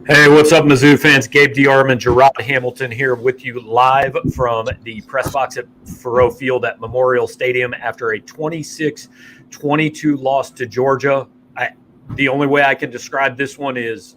Hey, what's up, Mizzou fans? Gabe, DeArmond, Jarod Hamilton here with you live from the press box at Faurot Field at Memorial Stadium after a 26-22 loss to Georgia. The only way I can describe this one is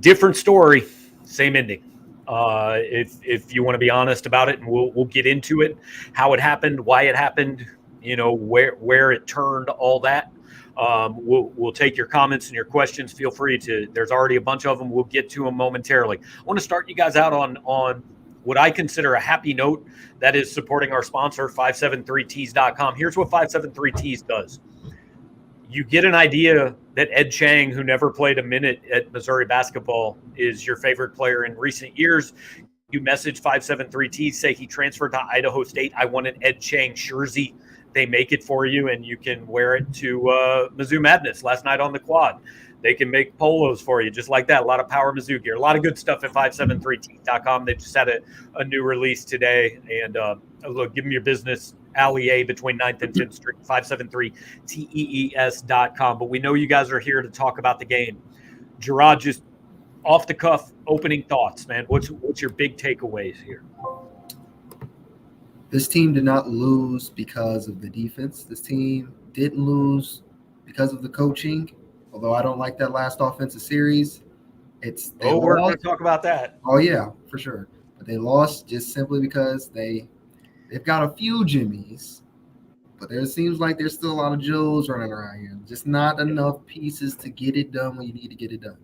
different story, same ending. If you want to be honest about it, and we'll get into it, how it happened, why it happened, where it turned, all that. We'll take your comments and your questions. Feel free to. There's already a bunch of them. We'll get to them momentarily. I want to start you guys out on what I consider a happy note. That is supporting our sponsor, 573tees.com. Here's what 573tees does. You get an idea that Ed Chang, who never played a minute at Missouri basketball, is your favorite player in recent years. You message 573tees, say he transferred to Idaho State. I want an Ed Chang jersey. They make it for you, and you can wear it to Mizzou Madness last night on the quad. They can make polos for you just like that. A lot of Power Mizzou gear. A lot of good stuff at 573tees.com. They just had a new release today. And look, give them your business. Alley A between 9th and 10th Street, 573tees.com. But we know you guys are here to talk about the game. Jarod, just off the cuff, opening thoughts, man. What's your big takeaways here? This team did not lose because of the defense. This team didn't lose because of the coaching, although I don't like that last offensive series. We're going to talk about that. Oh, yeah, for sure. But they lost just simply because they've got a few Jimmies, but there seems like there's still a lot of Joes running around here. Just not enough pieces to get it done when you need to get it done.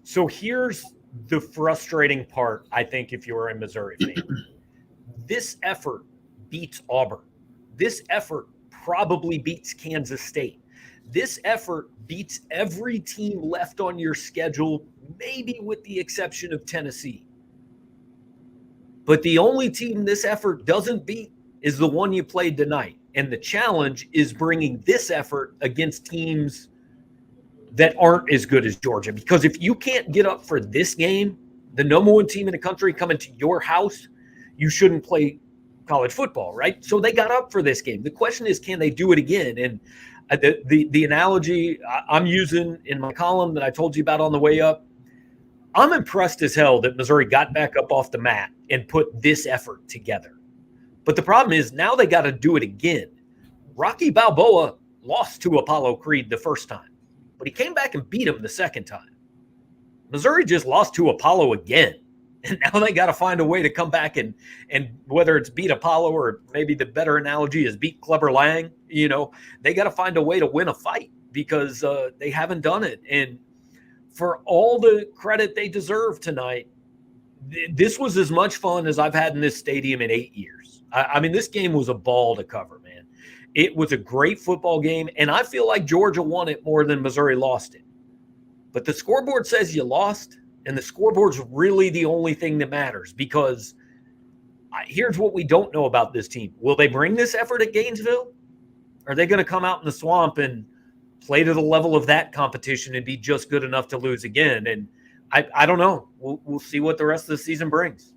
So here's the frustrating part, I think, if you're a Missouri fan. This effort beats Auburn. This effort probably beats Kansas State. This effort beats every team left on your schedule, maybe with the exception of Tennessee. But the only team this effort doesn't beat is the one you played tonight. And the challenge is bringing this effort against teams that aren't as good as Georgia. Because if you can't get up for this game, the number one team in the country coming to your house, you shouldn't play college football, right? So they got up for this game. The question is, can they do it again? And the analogy I'm using in my column that I told you about on the way up, I'm impressed as hell that Missouri got back up off the mat and put this effort together. But the problem is now they got to do it again. Rocky Balboa lost to Apollo Creed the first time, but he came back and beat him the second time. Missouri just lost to Apollo again. And now they got to find a way to come back and whether it's beat Apollo or maybe the better analogy is beat Clubber Lang, they got to find a way to win a fight because they haven't done it. And for all the credit they deserve tonight, this was as much fun as I've had in this stadium in 8 years. I mean, this game was a ball to cover, man. It was a great football game, and I feel like Georgia won it more than Missouri lost it. But the scoreboard says you lost. And the scoreboard's really the only thing that matters because here's what we don't know about this team. Will they bring this effort at Gainesville? Are they going to come out in the swamp and play to the level of that competition and be just good enough to lose again? And I don't know. We'll see what the rest of the season brings.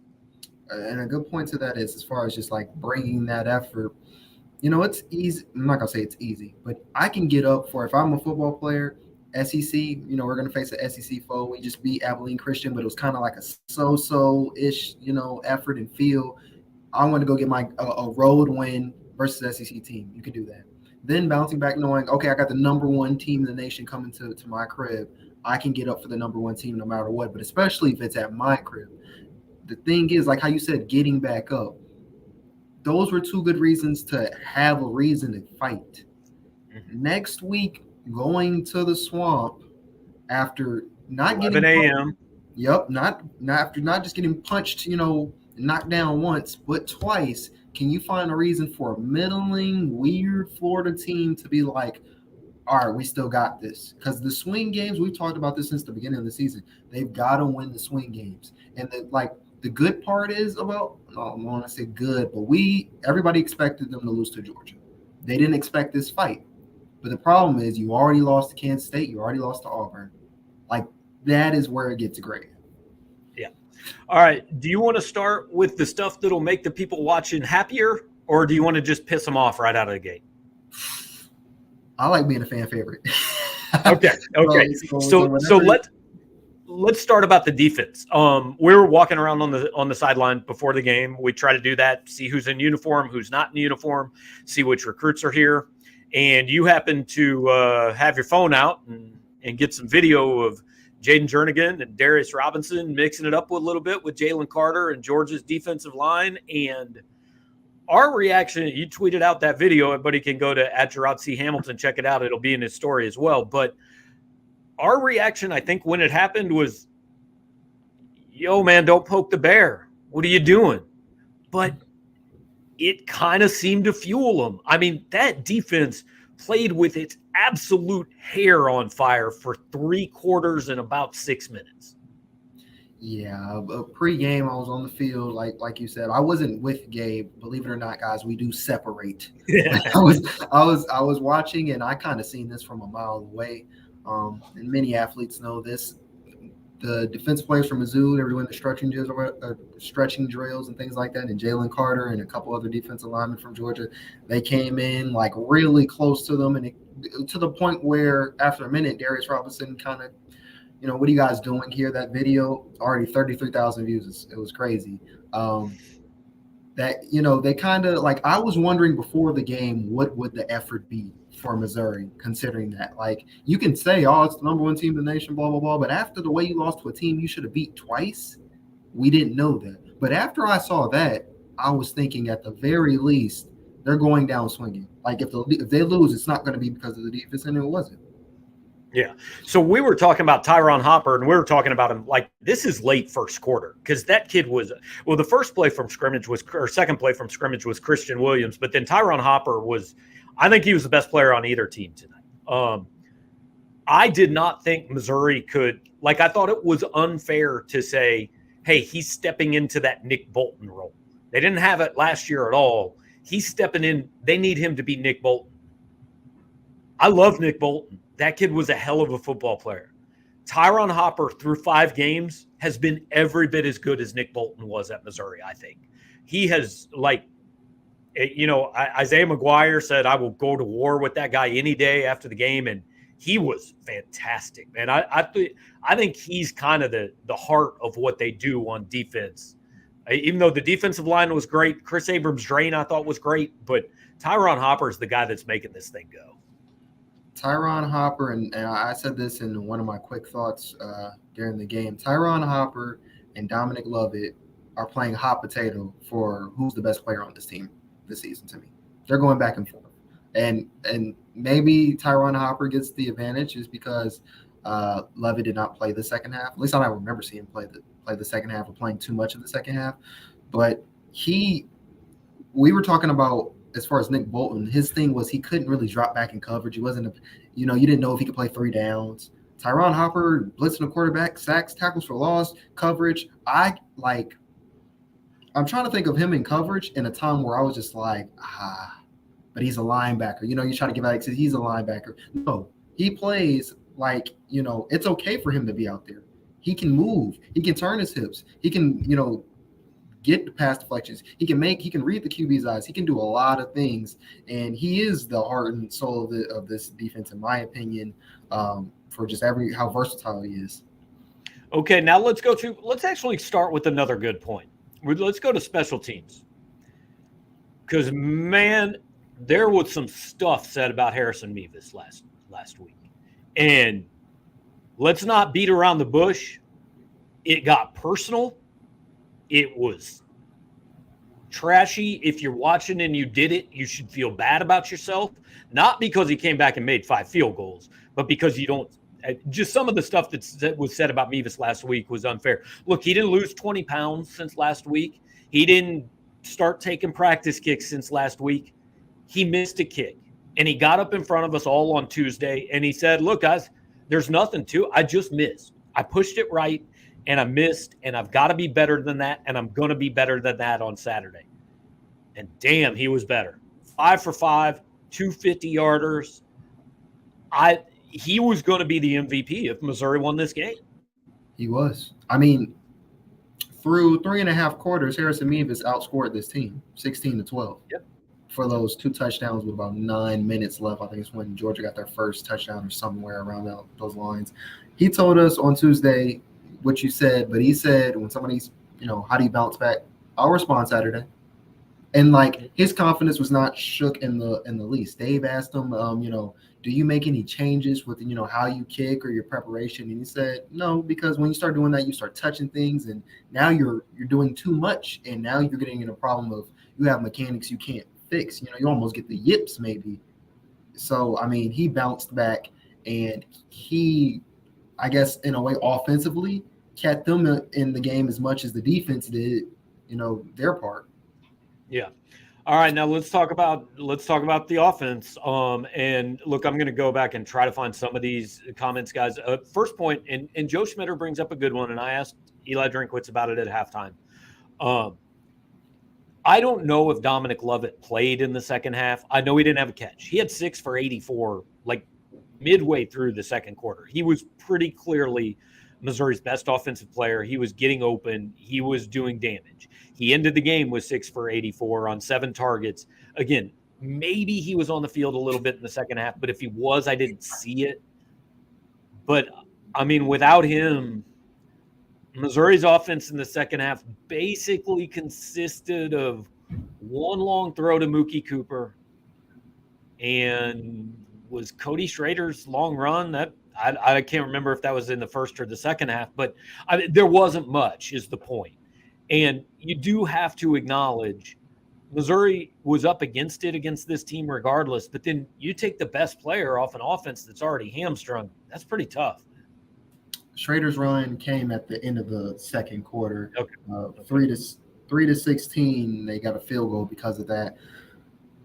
And a good point to that is as far as just like bringing that effort, it's easy. I'm not going to say it's easy, but I can get up for if I'm a football player – SEC, we're going to face an SEC foe. We just beat Abilene Christian, but it was kind of like a so-so-ish, effort and feel. I want to go get a road win versus SEC team. You could do that. Then bouncing back knowing, okay, I got the number one team in the nation coming to my crib. I can get up for the number one team no matter what, but especially if it's at my crib. The thing is, like how you said, getting back up. Those were two good reasons to have a reason to fight. Mm-hmm. Next week, going to the swamp after not 11 a.m. Yep, not after not just getting punched, knocked down once, but twice. Can you find a reason for a middling, weird Florida team to be like, all right, we still got this? Because the swing games, we've talked about this since the beginning of the season. They've got to win the swing games. And the good part is about, I don't want to say good, but everybody expected them to lose to Georgia. They didn't expect this fight. But the problem is you already lost to Kansas State. You already lost to Auburn. Like, that is where it gets great. Yeah. All right. Do you want to start with the stuff that'll make the people watching happier, or do you want to just piss them off right out of the gate? I like being a fan favorite. Okay. So let's start about the defense. We were walking around on the sideline before the game. We try to do that, see who's in uniform, who's not in uniform, see which recruits are here. And you happen to have your phone out and get some video of Jaden Jernigan and Darius Robinson mixing it up a little bit with Jalen Carter and Georgia's defensive line. And our reaction, you tweeted out that video. Everybody can go to @JarodC Hamilton, check it out. It'll be in his story as well. But our reaction, I think, when it happened was, yo, man, don't poke the bear. What are you doing? But it kind of seemed to fuel them. I mean, that defense played with its absolute hair on fire for 3 quarters and about 6 minutes. Yeah, pre-game I was on the field, like you said. I wasn't with Gabe, believe it or not, guys. We do separate. Yeah. I was watching, and I kind of seen this from a mile away. And many athletes know this. The defensive players from Mizzou, they were doing the stretching drills and things like that. And Jalen Carter and a couple other defensive linemen from Georgia, they came in like really close to them, and to the point where after a minute, Darius Robinson kind of, what are you guys doing here? That video already 33,000 views. It was crazy. That they kind of like, I was wondering before the game, what would the effort be for Missouri, considering that, like, you can say, oh, it's the number 1 team in the nation, blah, blah, blah. But after the way you lost to a team you should have beat twice, we didn't know that. But after I saw that, I was thinking at the very least, they're going down swinging. Like, if they lose, it's not going to be because of the defense, and it wasn't. Yeah. So we were talking about Tyron Hopper, and we were talking about him like this is late first quarter because that kid was – well, the first play from scrimmage was – or second play from scrimmage was Christian Williams, but then Tyron Hopper was – I think he was the best player on either team tonight. I did not think Missouri could – like I thought it was unfair to say, hey, he's stepping into that Nick Bolton role. They didn't have it last year at all. He's stepping in. They need him to be Nick Bolton. I love Nick Bolton. That kid was a hell of a football player. Tyron Hopper, through 5 games, has been every bit as good as Nick Bolton was at Missouri, I think. He has, like, Isaiah McGuire said, I will go to war with that guy any day after the game, and he was fantastic, man. I think he's kind of the heart of what they do on defense. Even though the defensive line was great, Chris Abrams-Drain I thought was great, but Tyron Hopper is the guy that's making this thing go. Tyron Hopper, and I said this in one of my quick thoughts during the game, Tyron Hopper and Dominic Lovett are playing hot potato for who's the best player on this team this season to me. They're going back and forth. And maybe Tyron Hopper gets the advantage just because Lovett did not play the second half. At least I don't remember seeing him play the second half or playing too much of the second half. But we were talking about, as far as Nick Bolton, his thing was he couldn't really drop back in coverage. He wasn't you didn't know if he could play 3 downs. Tyron Hopper blitzing the quarterback, sacks, tackles for loss, coverage. I'm trying to think of him in coverage in a time where I was just like, but he's a linebacker. You try to give out because he's a linebacker. No, he plays like, it's okay for him to be out there. He can move. He can turn his hips. He can, get the pass deflections. He can read the QB's eyes. He can do a lot of things, and he is the heart and soul of this defense, in my opinion, for just how versatile he is. Okay, now let's actually start with another good point. Let's go to special teams. Because, man, there was some stuff said about Harrison Mevis last week. And let's not beat around the bush. It got personal. It was trashy. If you're watching and you did it, you should feel bad about yourself. Not because he came back and made 5 field goals, but because you don't – just some of the stuff that was said about Mevis last week was unfair. Look, he didn't lose 20 pounds since last week. He didn't start taking practice kicks since last week. He missed a kick, and he got up in front of us all on Tuesday, and he said, look, guys, there's nothing to it. I just missed. I pushed it right, and I missed, and I've got to be better than that, and I'm going to be better than that on Saturday. And, damn, he was better. 5 for 5, 2 50-yarders. He was going to be the MVP if Missouri won this game. He was. I mean, through 3.5 quarters, Harrison Mevis outscored this team 16-12. Yep. For those 2 touchdowns with about 9 minutes left. I think it's when Georgia got their first touchdown or somewhere around those lines. He told us on Tuesday, what you said, but he said when somebody's, how do you bounce back? I'll respond Saturday. And like his confidence was not shook in the least. Dave asked him, do you make any changes with how you kick or your preparation? And he said no, because when you start doing that, you start touching things, and now you're doing too much, and now you're getting in a problem of you have mechanics you can't fix. You almost get the yips maybe. So I mean, he bounced back, and he, I guess in a way, offensively kept them in the game as much as the defense did. Their part. Yeah. All right. Now let's talk about the offense. And look, I'm going to go back and try to find some of these comments, guys. First point, and Joe Schmitter brings up a good one, and I asked Eli Drinkwitz about it at halftime. I don't know if Dominic Lovett played in the second half. I know he didn't have a catch. He had 6 for 84, like midway through the second quarter. He was pretty clearly Missouri's best offensive player. He was getting open. He was doing damage. He ended the game with 6 for 84 on 7 targets. Again, maybe he was on the field a little bit in the second half, but if he was, I didn't see it. But, I mean, without him, Missouri's offense in the second half basically consisted of one long throw to Mookie Cooper and was Cody Schrader's long run. That I can't remember if that was in the first or the second half, but there wasn't much is the point. And you do have to acknowledge Missouri was up against this team regardless, but then you take the best player off an offense that's already hamstrung. That's pretty tough. Schrader's run came at the end of the second quarter. Okay. 3 to 16, they got a field goal because of that.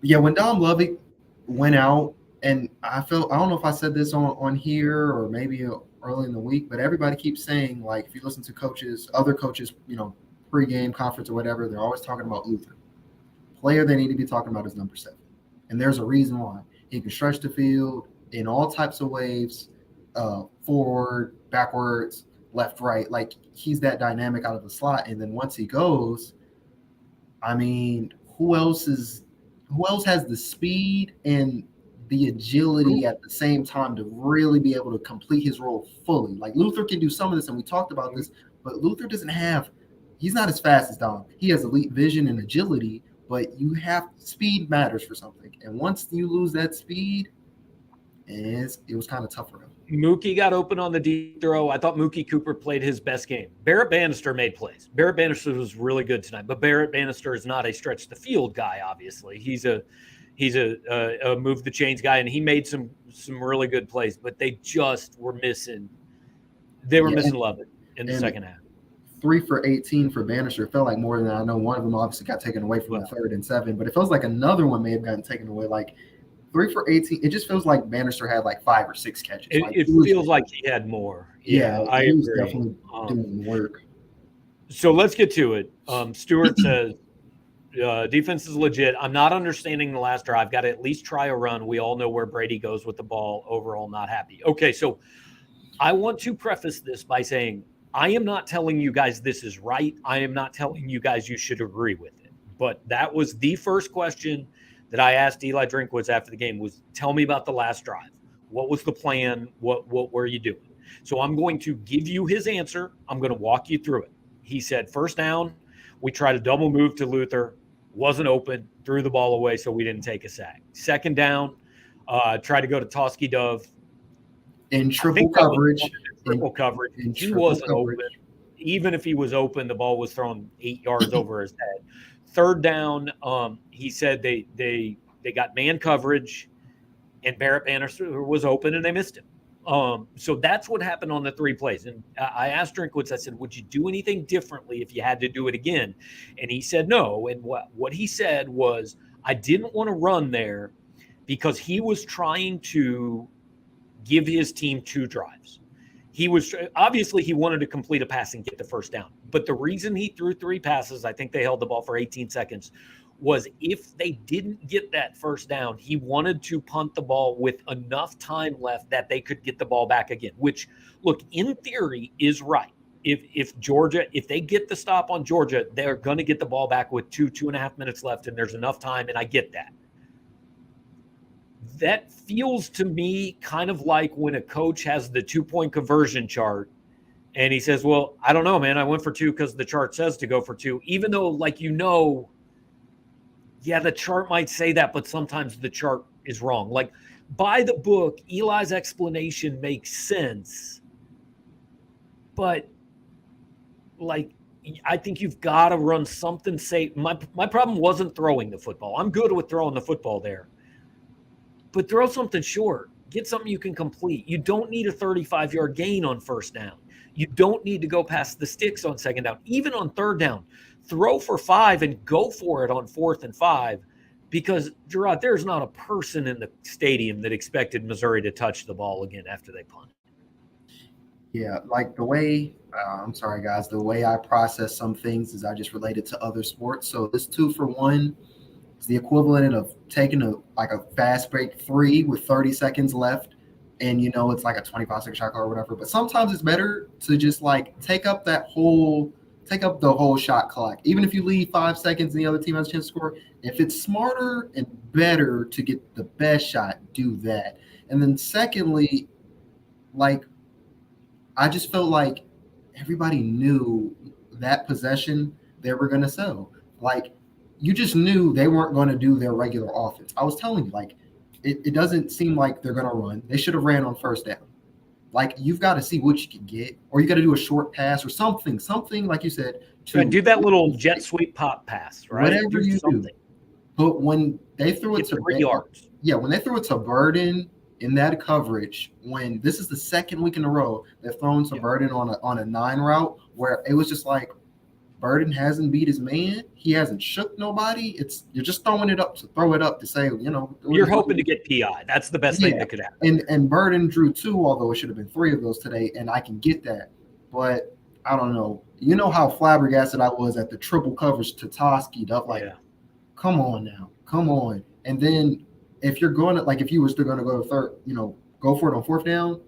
But yeah, when Dom Lovett went out, and I don't know if I said this on here or maybe early in the week, but everybody keeps saying, like, if you listen to other coaches, pre-game conference or whatever, they're always talking about Luther. Player they need to be talking about is number 7. And there's a reason why. He can stretch the field in all types of waves, forward, backwards, left, right. Like, he's that dynamic out of the slot. And then once he goes, I mean, who else has the speed and the agility at the same time to really be able to complete his role fully? Like, Luther can do some of this, and we talked about this, but Luther he's not as fast as Dom. He has elite vision and agility, but speed matters for something. And once you lose that speed, it was kind of tough for him. Mookie got open on the deep throw. I thought Mookie Cooper played his best game. Barrett Bannister made plays. Barrett Bannister was really good tonight, but Barrett Bannister is not a stretch the field guy, obviously. He's a move the chains guy, and he made some really good plays, but they just were missing. They were missing Lovett in the second half. 3 for 18 for Bannister felt like more than that. I know one of them obviously got taken away from the 3rd and 7, but it feels like another one may have gotten taken away. Like 3 for 18, it just feels like Bannister had like 5 or 6 catches. It feels like he had more. Yeah, I agree. Was definitely doing work. So let's get to it. Stewart says, defense is legit. I'm not understanding the last drive. Got to at least try a run. We all know where Brady goes with the ball. Overall, not happy. Okay, so I want to preface this by saying I am not telling you guys this is right. I am not telling you guys you should agree with it. But that was the first question that I asked Eli Drinkwitz after the game was, tell me about the last drive. What was the plan? What were you doing? So I'm going to give you his answer. I'm going to walk you through it. He said, first down, we tried a double move to Luther. Wasn't open, threw the ball away, so we didn't take a sack. Second down, tried to go to Tosky Dove. In triple coverage. He wasn't open. Even if he was open, the ball was thrown 8 yards over his head. Third down, he said they got man coverage, and Barrett Bannister was open, and they missed him. So that's what happened on the 3 plays. And I asked Drinkwitz, I said, would you do anything differently if you had to do it again? And he said no. And what he said was, I didn't want to run there because he was trying to give his team 2 drives. He wanted to complete a pass and get the first down. But the reason he threw 3 passes, I think they held the ball for 18 seconds, was if they didn't get that first down, he wanted to punt the ball with enough time left that they could get the ball back again, which, look, in theory is right. If Georgia, if they get the stop on Georgia, they're going to get the ball back with 2.5 minutes left, and there's enough time, and I get that. That feels to me kind of like when a coach has the 2-point conversion chart And he says, well, I don't know, man. I went for 2 because the chart says to go for 2, even though, like, yeah, the chart might say that, but sometimes the chart is wrong. Like, by the book, Eli's explanation makes sense. But, like, I think you've got to run something safe. My problem wasn't throwing the football. I'm good with throwing the football there. But throw something short. Get something you can complete. You don't need a 35-yard gain on first down. You don't need to go past the sticks on second down. Even on third down, throw for 5 and go for it on 4th and 5, because, Jarod, there's not a person in the stadium that expected Missouri to touch the ball again after they punted. Yeah, like the way, I'm sorry, guys, the way I process some things is I just relate it to other sports. So this 2 for 1 is the equivalent of taking a fast break 3 with 30 seconds left. And, it's like a 25-second shot clock or whatever. But sometimes it's better to just take up the whole shot clock. Even if you leave 5 seconds and the other team has a chance to score, if it's smarter and better to get the best shot, do that. And then secondly, I just felt like everybody knew that possession they were going to sell. You just knew they weren't going to do their regular offense. I was telling you, it doesn't seem like they're going to run. They should have ran on first down. You've got to see what you can get, or you got to do a short pass or something like you said. Do that little jet sweep pop pass, right? Whatever you do. But when they threw it to 3 yards. Yeah, when they threw it to Burden in that coverage, when this is the second week in a row they're throwing to Burden on a 9 route, where it was just like Burden hasn't beat his man, he hasn't shook nobody. You're just throwing it up to throw it up to say, you're hoping to get PI. That's the best thing that could happen. And Burden drew 2, although it should have been 3 of those today, and I can get that. But I don't know. You know how flabbergasted I was at the triple coverage to Toski. Come on now, come on. And then if you're going to, if you were still going to go to third, go for it on 4th down.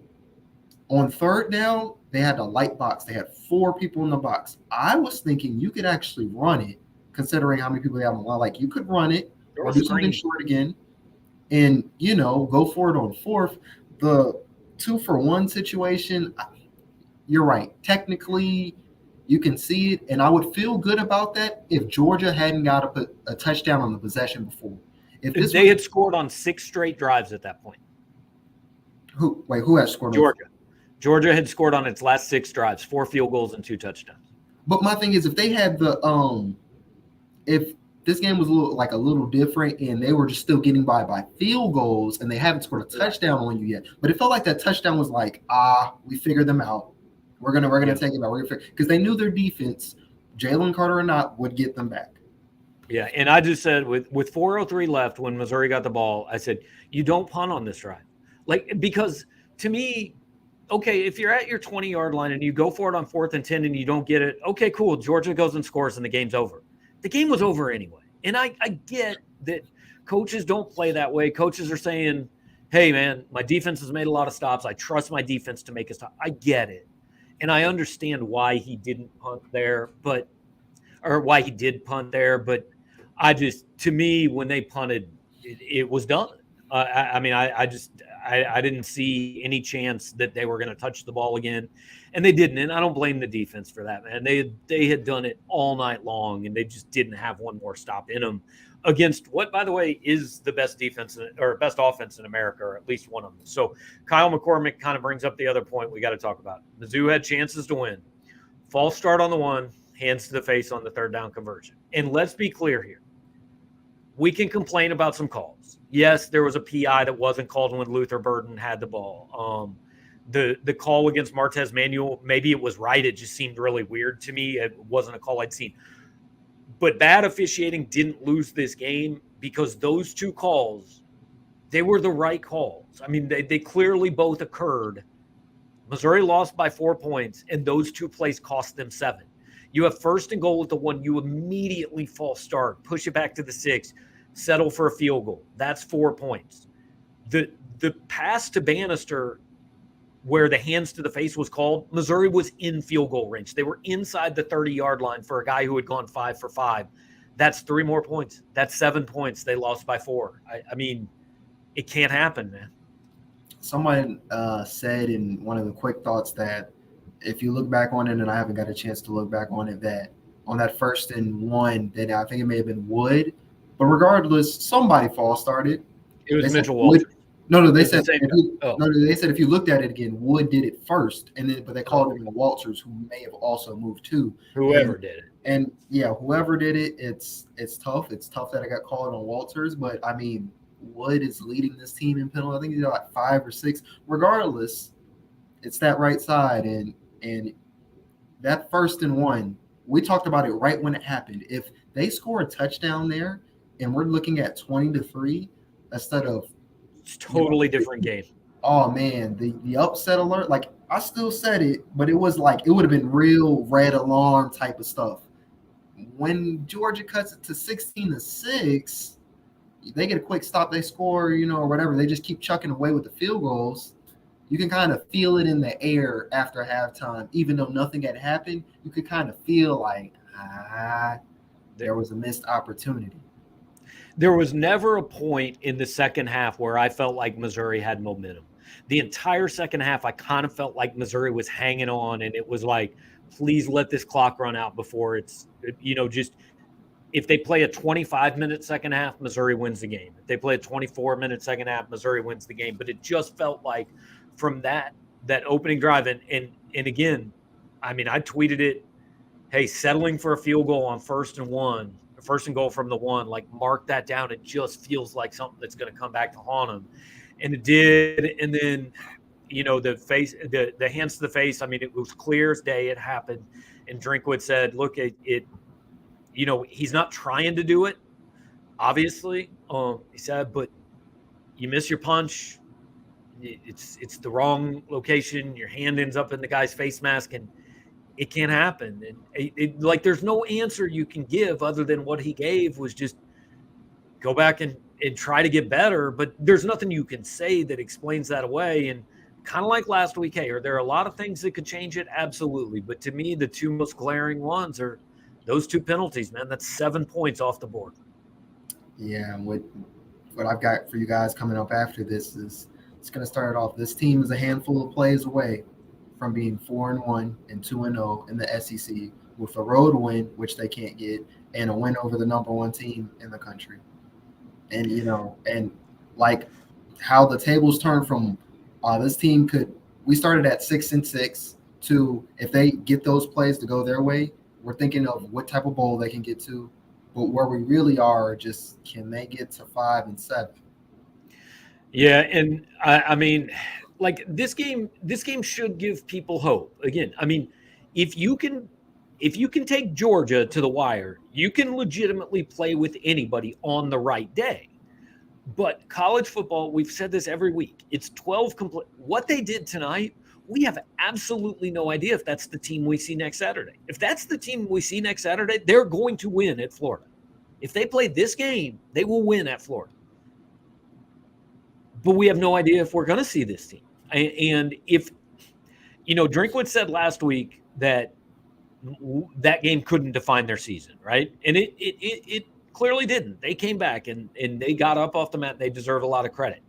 On 3rd down, they had a light box. They had 4 people in the box. I was thinking you could actually run it, considering how many people they have on the line. You could run it or do something short again and, go for it on 4th. The 2 for 1 situation, you're right. Technically, you can see it, and I would feel good about that if Georgia hadn't got a touchdown on the possession before. If they had scored on 6 straight drives at that point. Who has scored? Georgia had scored on its last 6 drives, 4 field goals and 2 touchdowns. But my thing is, if they had if this game was a little different and they were just still getting by field goals and they haven't scored a touchdown on you yet, but it felt like that touchdown was we figured them out. We're gonna take it out. Because they knew their defense, Jalen Carter or not, would get them back. Yeah, and I just said with 4:03 left when Missouri got the ball, I said, you don't punt on this drive. Because to me, okay, if you're at your 20-yard line and you go for it on 4th and 10 and you don't get it, okay, cool. Georgia goes and scores and the game's over. The game was over anyway. And I get that coaches don't play that way. Coaches are saying, hey, man, my defense has made a lot of stops. I trust my defense to make a stop. I get it. And I understand why he didn't punt there, or why he did punt there. But to me, when they punted, it was done. I didn't see any chance that they were going to touch the ball again, and they didn't. And I don't blame the defense for that, man. They had done it all night long, and they just didn't have one more stop in them against what, by the way, is the best defense or best offense in America, or at least one of them. So Kyle McCormick kind of brings up the other point we got to talk about. Mizzou had chances to win. False start on the 1, hands to the face on the 3rd down conversion. And let's be clear here. We can complain about some calls. Yes, there was a PI that wasn't called when Luther Burden had the ball. The call against Martez Manuel, maybe it was right. It just seemed really weird to me. It wasn't a call I'd seen. But bad officiating didn't lose this game because those 2 calls, they were the right calls. I mean, they clearly both occurred. Missouri lost by 4 points, and those 2 plays cost them 7. You have 1st and goal with the 1. You immediately false start, push it back to the 6, settle for a field goal. That's 4 points. The pass to Bannister, where the hands to the face was called, Missouri was in field goal range. They were inside the 30-yard line for a guy who had gone 5 for 5. That's 3 more points. That's 7 points. They lost by 4. I mean, it can't happen, man. Someone said in one of the quick thoughts that if you look back on it, and I haven't got a chance to look back on it, that on that 1st and 1, that I think it may have been Wood, but regardless, somebody false started. It was They said Mitchell Wood. Walters. No, they It's the said same if guy. you, Oh. no, they said if you looked at it again, Wood did it first, and then but they called Oh. him Walters, who may have also moved too. Whoever did it. And yeah, whoever did it, it's tough. It's tough that I got called on Walters, but I mean, Wood is leading this team in penalty. I think he's got like 5 or 6. Regardless, it's that right side, and that 1st and 1, we talked about it right when it happened. If they score a touchdown there, and we're looking at 20-3 instead of, It's totally different game. oh man, the upset alert. Like I still said it, but it was like it would have been real red alarm type of stuff. When Georgia cuts it to 16-6, they get a quick stop, they score, or whatever. They just keep chucking away with the field goals. You can kind of feel it in the air after halftime, even though nothing had happened. You could kind of feel like there was a missed opportunity. There was never a point in the second half where I felt like Missouri had momentum. The entire second half, I kind of felt like Missouri was hanging on, and it was like, please let this clock run out before it's, just if they play a 25-minute second half, Missouri wins the game. If they play a 24-minute second half, Missouri wins the game. But it just felt like from that opening drive, and again, I mean, I tweeted it, hey, settling for a field goal on 1st and goal from the 1, like mark that down. It just feels like something that's going to come back to haunt them. And it did. And then, the hands to the face, I mean, it was clear as day it happened. And Drinkwood said, look, he's not trying to do it, obviously. He said, but you miss your punch. It's the wrong location. Your hand ends up in the guy's face mask, and it can't happen. And like there's no answer you can give other than what he gave was just go back and try to get better. But there's nothing you can say that explains that away. And kind of like last week, hey, are there a lot of things that could change it? Absolutely. But to me, the two most glaring ones are those 2 penalties, man. That's 7 points off the board. Yeah, what I've got for you guys coming up after this is it's going to start off. This team is a handful of plays away from being 4-1 and 2-0 in the SEC with a road win, which they can't get, and a win over the number 1 team in the country. And and like how the tables turned from this team we started at 6-6 to if they get those plays to go their way, we're thinking of what type of bowl they can get to, but where we really are just can they get to 5-7? Yeah, and I mean, like this game should give people hope. Again, I mean, if you can take Georgia to the wire, you can legitimately play with anybody on the right day. But college football, we've said this every week, it's 12 complete. What they did tonight, we have absolutely no idea if that's the team we see next Saturday. If that's the team we see next Saturday, they're going to win at Florida. If they play this game, they will win at Florida. But we have no idea if we're going to see this team. And if, Drinkwood said last week that game couldn't define their season, right? And it clearly didn't. They came back and they got up off the mat. And they deserve a lot of credit.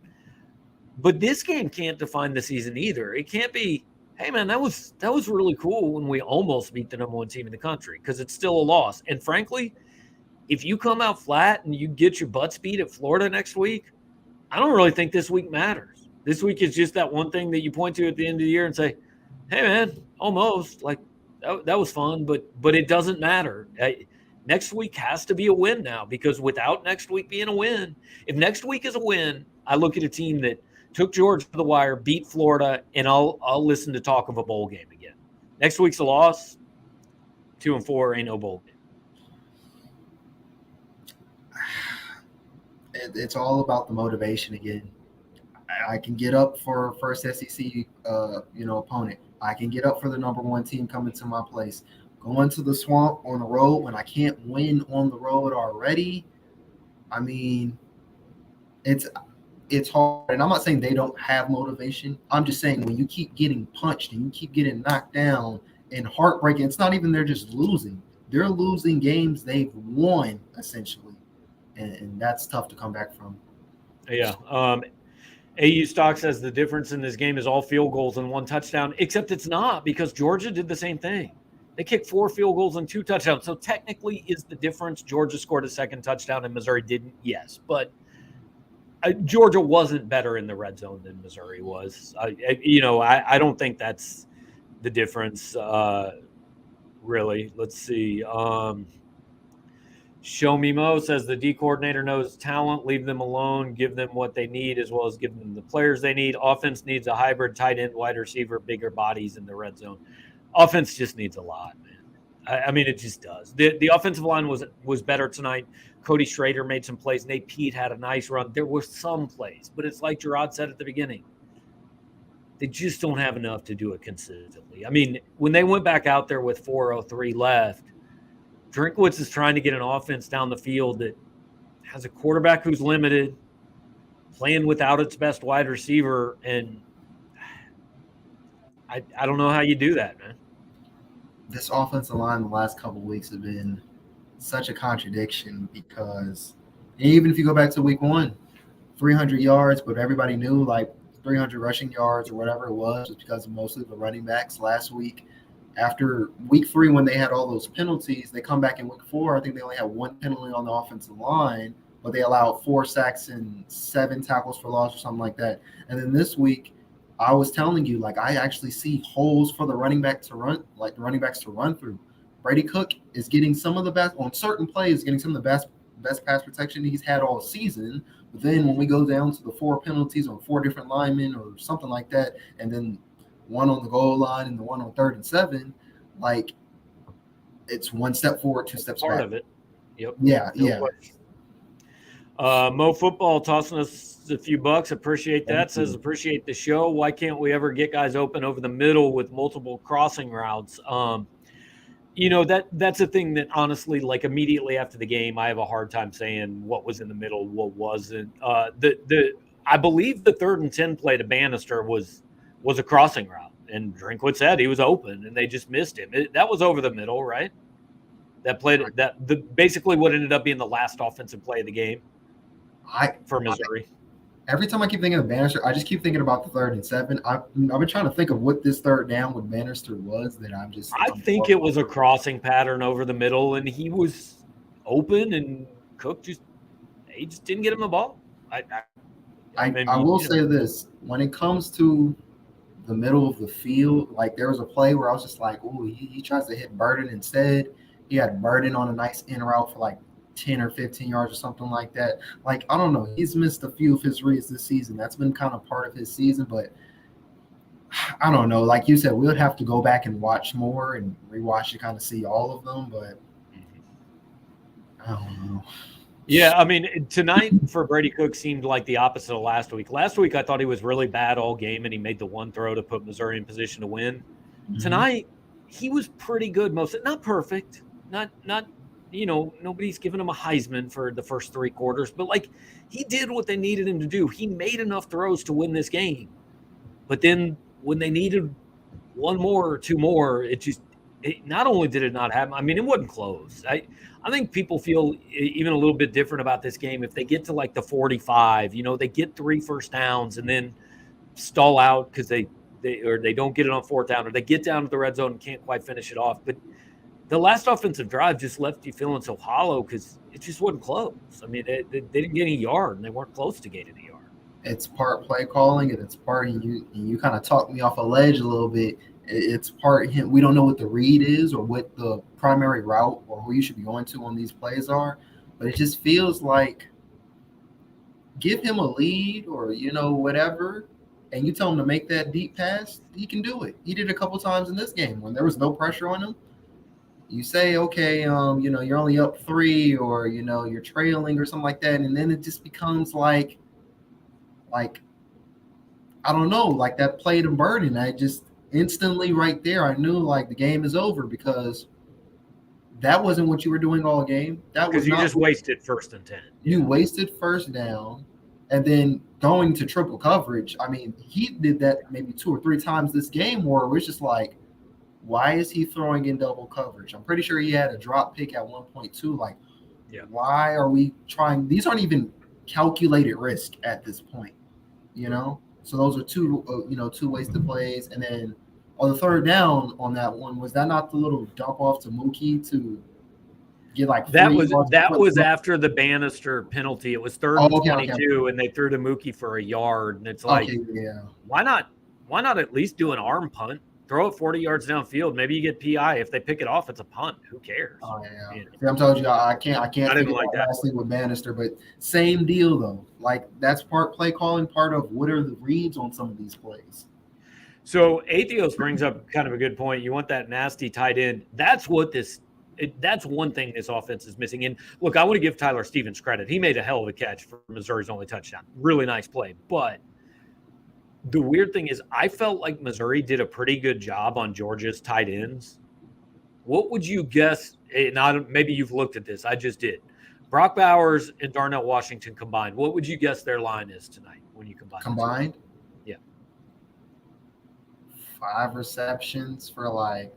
But this game can't define the season either. It can't be, hey, man, that was really cool when we almost beat the number 1 team in the country, because it's still a loss. And frankly, if you come out flat and you get your butts beat at Florida next week, I don't really think this week matters. This week is just that one thing that you point to at the end of the year and say, hey, man, almost. Like, that was fun, but it doesn't matter. Next week has to be a win now, because without next week being a win, if next week is a win, I look at a team that took Georgia to the wire, beat Florida, and I'll listen to talk of a bowl game again. Next week's a loss. 2-4 ain't no bowl game. It's all about the motivation again. I can get up for first SEC, opponent. I can get up for the number 1 team coming to my place. Going to the swamp on the road when I can't win on the road already. I mean, it's hard. And I'm not saying they don't have motivation. I'm just saying when you keep getting punched and you keep getting knocked down and heartbreaking, it's not even they're just losing. They're losing games they've won, essentially. And that's tough to come back from. Yeah. AU Stock says the difference in this game is all field goals and 1 touchdown, except it's not, because Georgia did the same thing. They kicked 4 field goals and 2 touchdowns. So technically, is the difference Georgia scored a second touchdown and Missouri didn't? Yes. But Georgia wasn't better in the red zone than Missouri was. I don't think that's the difference, really. Let's see. Show Me Mo says the D coordinator knows talent, leave them alone, give them what they need as well as give them the players they need. Offense needs a hybrid tight end, wide receiver, bigger bodies in the red zone. Offense just needs a lot, man. I mean, it just does. The offensive line was better tonight. Cody Schrader made some plays. Nate Pete had a nice run. There were some plays, but it's like Jarod said at the beginning. They just don't have enough to do it consistently. I mean, when they went back out there with 4:03 left, Drinkwitz is trying to get an offense down the field that has a quarterback who's limited, playing without its best wide receiver, and I don't know how you do that, man. This offensive line the last couple of weeks have been such a contradiction because even if you go back to week 1, 300 yards, but everybody knew like 300 rushing yards or whatever it was just because of mostly the running backs last week. After week 3, when they had all those penalties, they come back in week 4. I think they only had 1 penalty on the offensive line, but they allowed 4 sacks and 7 tackles for loss or something like that. And then this week, I was telling you, like, I actually see holes for the running backs to run through. Brady Cook is getting some of the best on certain plays, getting some of the best pass protection he's had all season. But then when we go down to the 4 penalties on 4 different linemen or something like that, and then 1 on the goal line and the 1 on 3rd and 7, like, it's 1 step forward, 2 steps back. Part of it. Yep. Yeah. Mo Football tossing us a few bucks. Appreciate that. Says appreciate the show. Why can't we ever get guys open over the middle with multiple crossing routes? That's a thing that honestly, like immediately after the game, I have a hard time saying what was in the middle, what wasn't. I believe the 3rd and 10 play to Bannister was a crossing route, and Drinkwitz said he was open, and they just missed him. That was over the middle, right? That played basically what ended up being the last offensive play of the game for Missouri. Every time I keep thinking of Bannister, I just keep thinking about the 3rd and 7. I've been trying to think of what this 3rd down with Bannister was. I think it was a crossing pattern over the middle, and he was open, and Cook just didn't get him the ball. I will say this: when it comes to the middle of the field, like there was a play where I was just like, "Ooh, he tries to hit Burden instead." He had Burden on a nice in route for like 10 or 15 yards or something like that. Like, I don't know. He's missed a few of his reads this season. That's been kind of part of his season, but I don't know. Like you said, we'll have to go back and watch more and rewatch to kind of see all of them, but I don't know. Yeah, I mean, tonight for Brady Cook seemed like the opposite of last week. Last week, I thought he was really bad all game, and he made the 1 throw to put Missouri in position to win. Mm-hmm. Tonight, he was pretty good. Not perfect. Not nobody's giving him a Heisman for the first 3 quarters, but like he did what they needed him to do. He made enough throws to win this game. But then when they needed 1 more or 2 more, not only did it not happen, I mean, it wasn't close. I think people feel even a little bit different about this game if they get to like the 45, they get 3 first downs and then stall out because they don't get it on 4th down, or they get down to the red zone and can't quite finish it off. But the last offensive drive just left you feeling so hollow because it just wasn't close. I mean, they didn't get any yard, and they weren't close to gaining a yard. It's part play calling, and it's part you kind of talked me off a ledge a little bit. It's part him. We don't know what the read is or what the primary route or who you should be going to on these plays are, but it just feels like give him a lead or whatever, and you tell him to make that deep pass, he can do it. He did it a couple times in this game when there was no pressure on him. You say, okay, you're only up 3 or, you're trailing or something like that. And then it just becomes like, I don't know, like that play to Burden. I just instantly right there, I knew like the game is over because that wasn't what you were doing all game. That was because you just wasted 1st and 10. You wasted 1st down and then going to triple coverage. I mean, he did that maybe 2 or 3 times this game where it was just like, why is he throwing in double coverage? I'm pretty sure he had a drop pick at 1.2. Like, why are we trying? These aren't even calculated risk at this point. you know. So those are two, two wasted plays. And then on the third down on that one, was that not the little dump off to Mookie to get like That 3 was yards that before was the? after the Bannister penalty. It was third Oh, and okay, okay, 22, and they threw to Mookie for a yard. And it's like, okay, yeah. why not at least do an arm punt? Throw it 40 yards downfield. Maybe you get PI. If they pick it off, it's a punt. Who cares? Oh yeah. You know? See, I'm telling you, I can't I didn't figure like out that. last thing with Bannister, but same deal though. Like that's part play calling, part of what are the reads on some of these plays. So Atheos brings up kind of a good point. You want that nasty tight end. That's what that's one thing this offense is missing. And look, I want to give Tyler Stevens credit. He made a hell of a catch for Missouri's only touchdown. Really nice play. But the weird thing is I felt like Missouri did a pretty good job on Georgia's tight ends. What would you guess? And maybe you've looked at this. I just did. Brock Bowers and Darnell Washington combined. What would you guess their line is tonight when you combine? Combined? Yeah. 5 receptions for like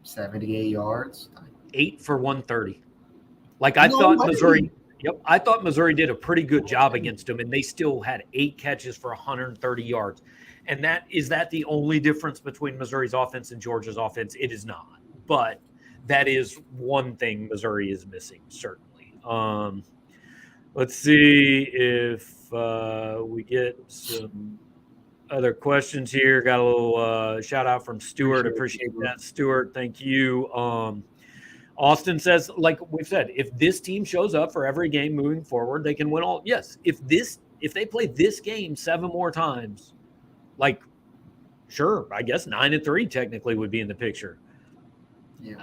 78 yards. 8 for 130. Like I thought Missouri. Yep, I thought Missouri did a pretty good job against them, and they still had 8 catches for 130 yards. And is that the only difference between Missouri's offense and Georgia's offense? It is not. But that is one thing Missouri is missing, certainly. Let's see if we get some other questions here. Got a little shout out from Stuart. Appreciate that, Stuart. Thank you. Austin says, like we've said, if this team shows up for every game moving forward, they can win all. Yes, if they play this game 7 more times, like, sure, I guess 9-3 technically would be in the picture. Yeah,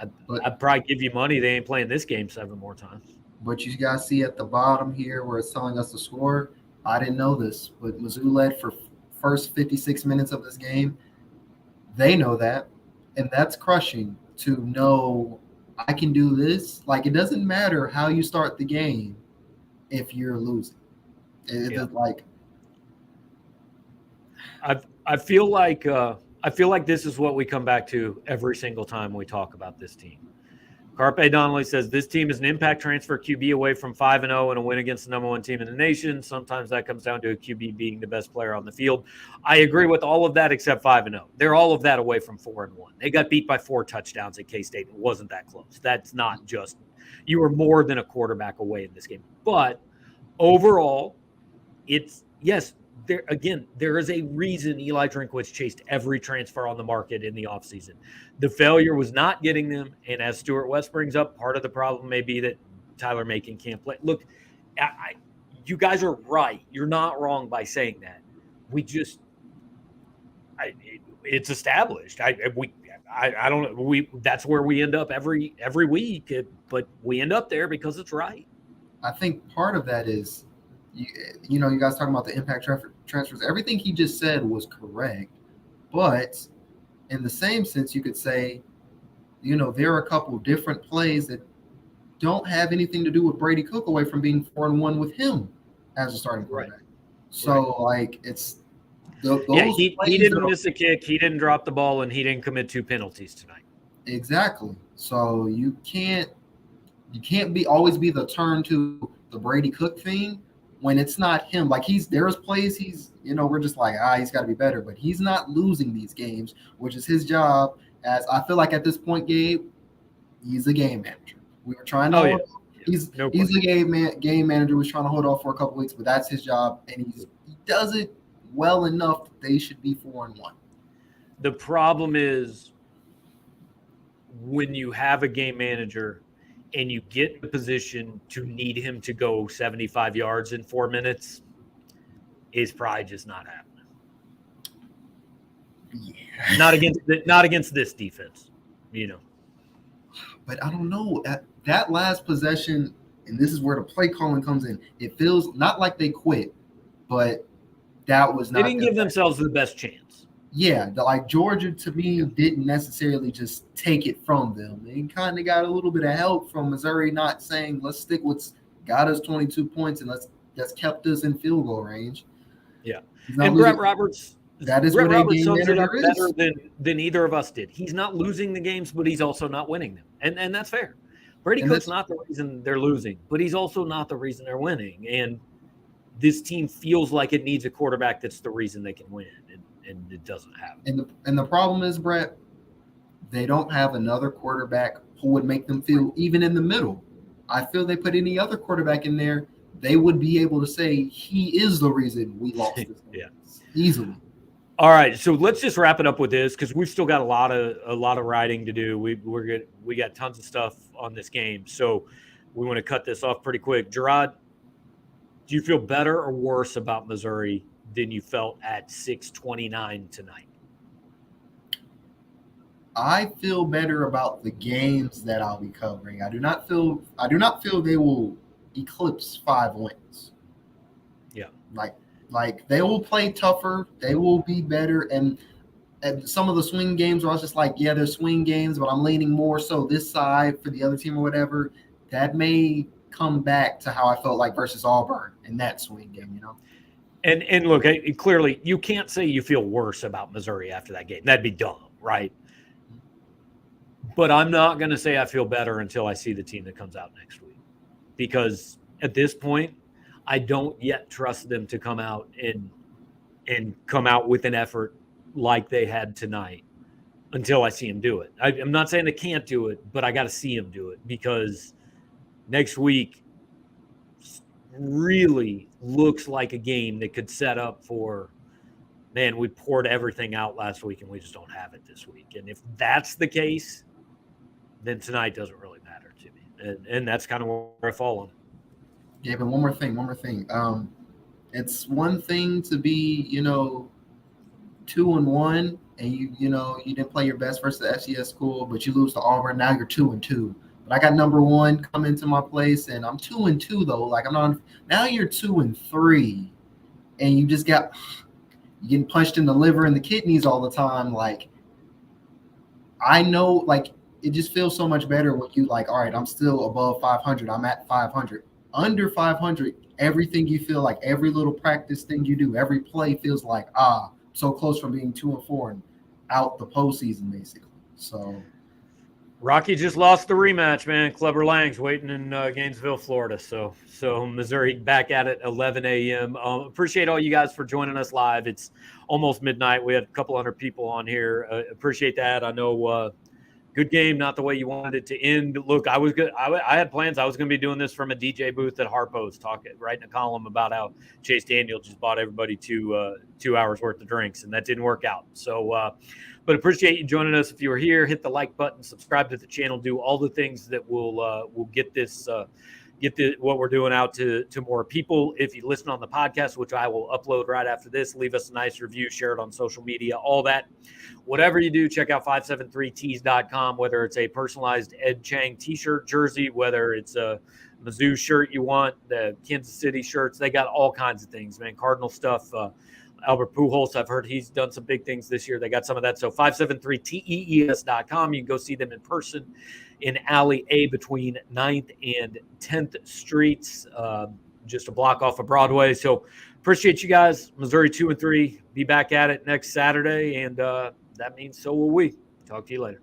I'd probably give you money they ain't playing this game 7 more times. But you guys see at the bottom here where it's telling us the score. I didn't know this, but Mizzou led for first 56 minutes of this game. They know that, and that's crushing to know I can do this. Like, it doesn't matter how you start the game if you're losing. It's like I feel like this is what we come back to every single time we talk about this team. Carpe Donnelly says this team is an impact transfer QB away from 5-0 and a win against the number 1 team in the nation. Sometimes that comes down to a QB being the best player on the field. I agree with all of that except 5-0. They're all of that away from 4-1. They got beat by 4 touchdowns at K-State. It wasn't that close. That's not just – you were more than a quarterback away in this game. But overall, it's – yes, there is a reason Eli Drinkwitz chased every transfer on the market in the offseason. The failure was not getting them, and as Stuart West brings up, part of the problem may be that Tyler Macon can't play. Look, you guys are right. You're not wrong by saying that. It's established. I don't know. That's where we end up every week, but we end up there because it's right. I think part of that is, you guys talking about the impact transfers. Everything he just said was correct, but in the same sense, you could say, there are a couple of different plays that don't have anything to do with Brady Cook away from being 4-1 with him as a starting quarterback. Right. So, like, it's those he didn't miss a kick, he didn't drop the ball, and he didn't commit 2 penalties tonight. Exactly. So you can't always be the turn to the Brady Cook thing when it's not him. Like, there's plays we're just like, he's got to be better, but he's not losing these games, which is his job. As I feel like at this point, Gabe, he's a game manager. We were trying to he's a game manager was trying to hold off for a couple weeks, but that's his job, and he does it well enough that they should be 4-1. The problem is when you have a game manager and you get in a position to need him to go 75 yards in 4 minutes, it's probably just not happening. Yeah. Not against this defense, But I don't know. At that last possession, and this is where the play calling comes in, it feels not like they quit, but that was not. They didn't give themselves the best chance. Yeah, Georgia, to me, didn't necessarily just take it from them. They kind of got a little bit of help from Missouri not saying, let's stick what's got us 22 points and that's kept us in field goal range. Yeah. And Brett Roberts sums it up better than either of us did. He's not losing the games, but he's also not winning them. And that's fair. Brady Cook's not the reason they're losing, but he's also not the reason they're winning. And this team feels like it needs a quarterback that's the reason they can win, and it doesn't have it. And the problem is, Brett, they don't have another quarterback who would make them feel even in the middle. I feel they put any other quarterback in there, they would be able to say he is the reason we lost this game. Yeah. Easily. All right, so let's just wrap it up with this because we've still got a lot of writing to do. We got tons of stuff on this game, so we want to cut this off pretty quick. Jarod, do you feel better or worse about Missouri than you felt at 6:29 tonight? I feel better about the games that I'll be covering. I do not feel they will eclipse 5 wins. Yeah. Like they will play tougher, they will be better, and some of the swing games where I was just like, yeah, they're swing games, but I'm leaning more so this side for the other team or whatever. That may come back to how I felt like versus Auburn in that swing game, you know. And look, clearly you can't say you feel worse about Missouri after that game. That'd be dumb, right? But I'm not going to say I feel better until I see the team that comes out next week, because at this point, I don't yet trust them to come out and come out with an effort like they had tonight until I see them do it. I'm not saying they can't do it, but I got to see them do it, because next week really looks like a game that could set up for, man, we poured everything out last week and we just don't have it this week. And if that's the case, then tonight doesn't really matter to me. And that's kind of where I fall on it. Yeah, but one more thing. It's one thing to be, 2-1, and you didn't play your best versus the FCS school, but you lose to Auburn. Now you're 2-2. But I got number 1 coming to my place, and I'm 2-2 though. Like I'm not. Now you're 2-3, and you just you're getting punched in the liver and the kidneys all the time. Like I know, like it just feels so much better when you like, all right, I'm still above 500. I'm at 500. Under 500, everything you feel like, every little practice thing you do, every play feels like, so close from being 2-4 and out the postseason, basically. So Rocky just lost the rematch, man. Clever Lang's waiting in Gainesville, Florida. So Missouri back at it, 11 a.m. Appreciate all you guys for joining us live. It's almost midnight. We had a couple hundred people on here. Appreciate that. I know good game, not the way you wanted it to end. Look, I had plans. I was going to be doing this from a DJ booth at Harpo's, writing a column about how Chase Daniel just bought everybody 2 hours worth of drinks, and that didn't work out. So, but appreciate you joining us. If you were here, hit the like button, subscribe to the channel, do all the things that will get this what we're doing out to more people. If you listen on the podcast, which I will upload right after this, leave us a nice review, share it on social media, all that. Whatever you do, check out 573tees.com, whether it's a personalized Ed Chang t-shirt, jersey, whether it's a Mizzou shirt you want, the Kansas City shirts. They got all kinds of things, man. Cardinal stuff. Albert Pujols, I've heard he's done some big things this year. They got some of that. So 573tees.com. You can go see them in person in Alley A between 9th and 10th Streets, just a block off of Broadway. So appreciate you guys. Missouri 2-3. Be back at it next Saturday, and that means so will we. Talk to you later.